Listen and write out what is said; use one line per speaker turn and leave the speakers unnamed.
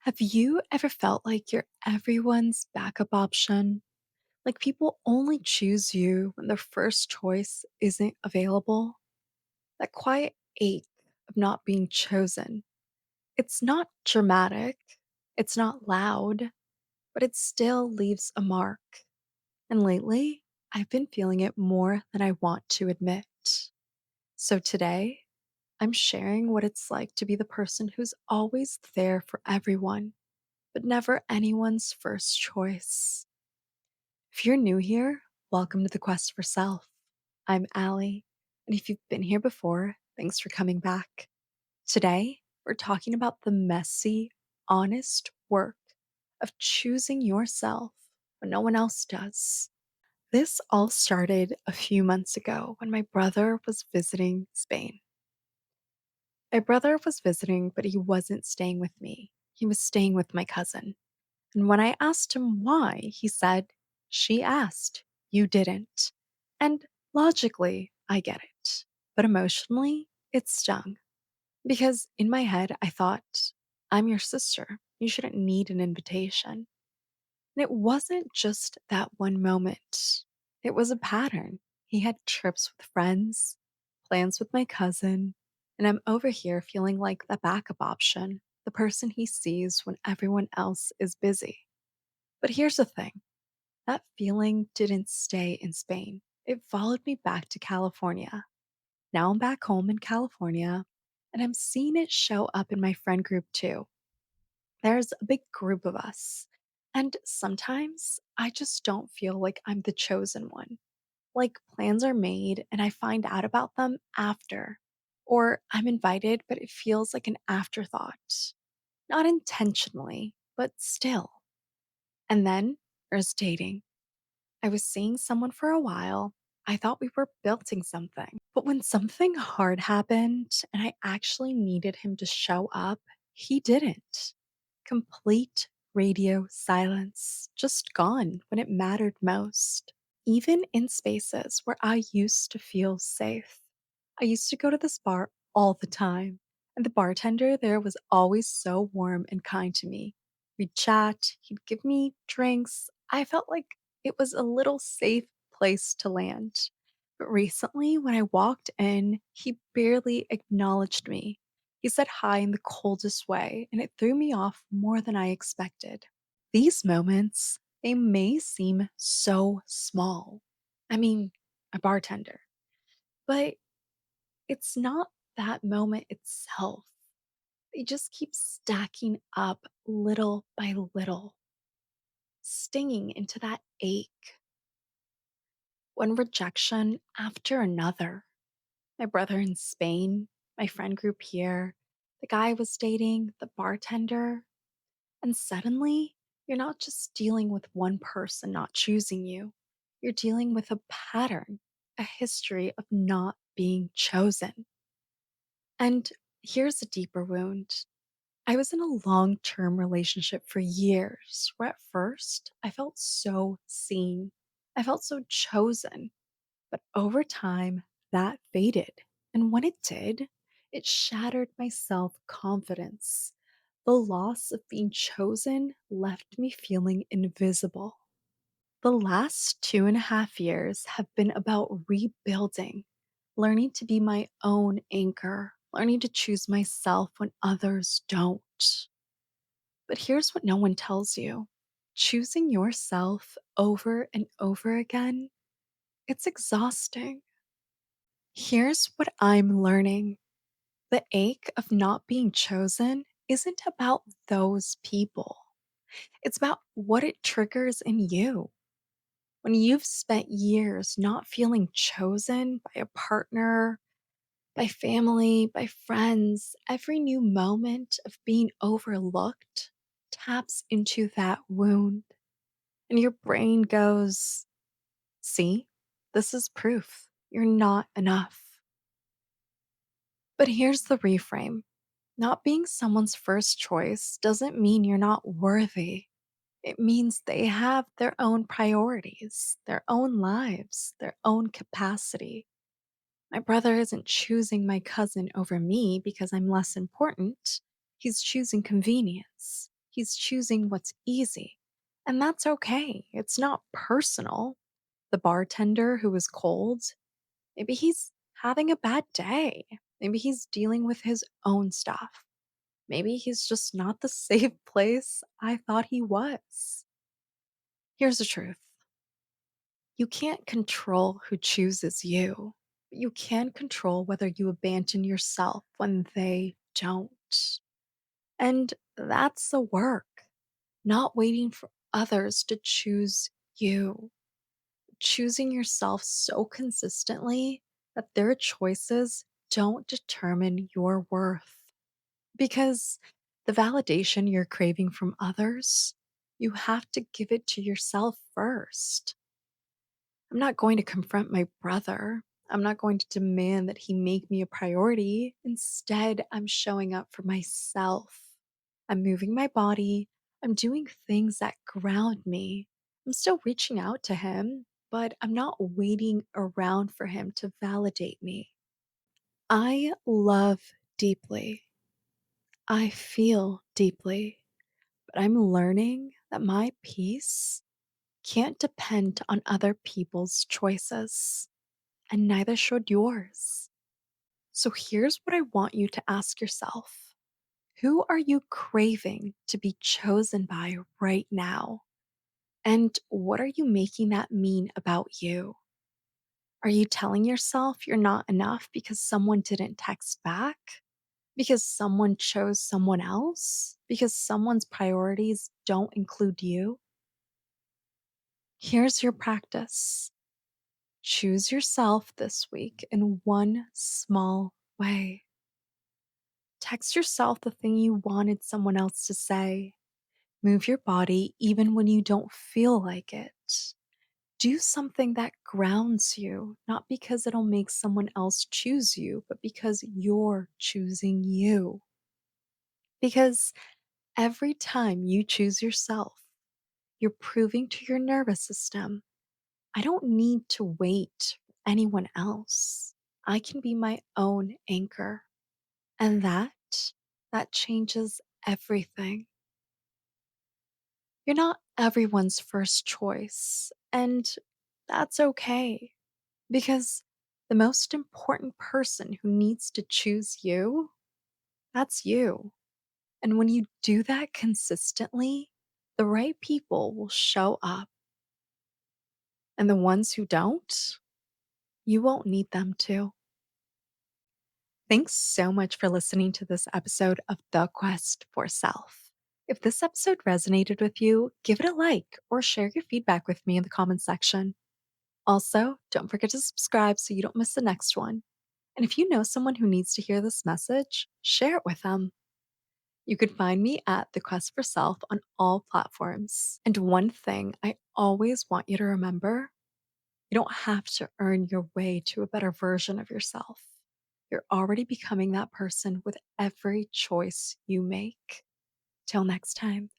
Have you ever felt like you're everyone's backup option? Like people only choose you when their first choice isn't available? That quiet ache of not being chosen. It's not dramatic, it's not loud, but it still leaves a mark. And lately, I've been feeling it more than I want to admit. So today, I'm sharing what it's like to be the person who's always there for everyone but never anyone's first choice. If you're new here, welcome to the quest for self. I'm Allie, and if you've been here before, thanks for coming back. Today, we're talking about the messy, honest work of choosing yourself when no one else does. This all started a few months ago when my brother was visiting Spain. My brother was visiting, but he wasn't staying with me. He was staying with my cousin. And when I asked him why, he said, "She asked, you didn't." And logically, I get it. But emotionally, it stung. Because in my head, I thought, I'm your sister. You shouldn't need an invitation. And it wasn't just that one moment, it was a pattern. He had trips with friends, plans with my cousin, and I'm over here feeling like the backup option, the person he sees when everyone else is busy. But here's the thing, that feeling didn't stay in Spain. It followed me back to California. Now I'm back home in California, and I'm seeing it show up in my friend group too. There's a big group of us, and sometimes I just don't feel like I'm the chosen one. Like plans are made and I find out about them after, or I'm invited, but it feels like an afterthought. Not intentionally, but still. And then there's dating. I was seeing someone for a while. I thought we were building something. But when something hard happened and I actually needed him to show up, he didn't. Complete radio silence, just gone when it mattered most. Even in spaces where I used to feel safe. I used to go to this bar all the time, and the bartender there was always so warm and kind to me. We'd chat, he'd give me drinks. I felt like it was a little safe place to land. But recently, when I walked in, he barely acknowledged me. He said hi in the coldest way, and it threw me off more than I expected. These moments, they may seem so small. I mean, a bartender. But it's not that moment itself. They just keep stacking up little by little, stinging into that ache. One rejection after another. My brother in Spain, my friend group here, the guy I was dating, the bartender. And suddenly, you're not just dealing with one person not choosing you, you're dealing with a pattern, a history of not being chosen. And here's a deeper wound. I was in a long term relationship for years where at first I felt so seen. I felt so chosen. But over time, that faded. And when it did, it shattered my self confidence. The loss of being chosen left me feeling invisible. The last 2.5 years have been about rebuilding, learning to be my own anchor, learning to choose myself when others don't. But here's what no one tells you, choosing yourself over and over again, it's exhausting. Here's what I'm learning, the ache of not being chosen isn't about those people. It's about what it triggers in you. When you've spent years not feeling chosen by a partner, by family, by friends, every new moment of being overlooked taps into that wound. And your brain goes, see, this is proof you're not enough. But here's the reframe, not being someone's first choice doesn't mean you're not worthy. It means they have their own priorities, their own lives, their own capacity. My brother isn't choosing my cousin over me because I'm less important. He's choosing convenience. he's choosing what's easy. And that's okay. It's not personal. The bartender who was cold, maybe he's having a bad day. Maybe he's dealing with his own stuff. Maybe he's just not the safe place I thought he was. Here's the truth: you can't control who chooses you, but you can control whether you abandon yourself when they don't. And that's the work, not waiting for others to choose you, choosing yourself so consistently that their choices don't determine your worth. Because the validation you're craving from others, you have to give it to yourself first. I'm not going to confront my brother. I'm not going to demand that he make me a priority. Instead, I'm showing up for myself. I'm moving my body. I'm doing things that ground me. I'm still reaching out to him, but I'm not waiting around for him to validate me. I love deeply. I feel deeply, but I'm learning that my peace can't depend on other people's choices, and neither should yours. So here's what I want you to ask yourself: who are you craving to be chosen by right now? And what are you making that mean about you? Are you telling yourself you're not enough because someone didn't text back? Because someone chose someone else? Because someone's priorities don't include you? Here's your practice: choose yourself this week in one small way. Text yourself the thing you wanted someone else to say. Move your body even when you don't feel like it. Do something that grounds you, not because it'll make someone else choose you, but because you're choosing you. Because every time you choose yourself, you're proving to your nervous system, I don't need to wait for anyone else. I can be my own anchor. And that changes everything. You're not everyone's first choice, and that's okay, because the most important person who needs to choose you, that's you. And when you do that consistently, the right people will show up, and the ones who don't, you won't need them to. Thanks so much for listening to this episode of The Quest for Self. If this episode resonated with you, give it a like or share your feedback with me in the comments section. Also, don't forget to subscribe so you don't miss the next one. And if you know someone who needs to hear this message, share it with them. You can find me at The Quest for Self on all platforms. And one thing I always want you to remember: you don't have to earn your way to a better version of yourself. You're already becoming that person with every choice you make. Till next time.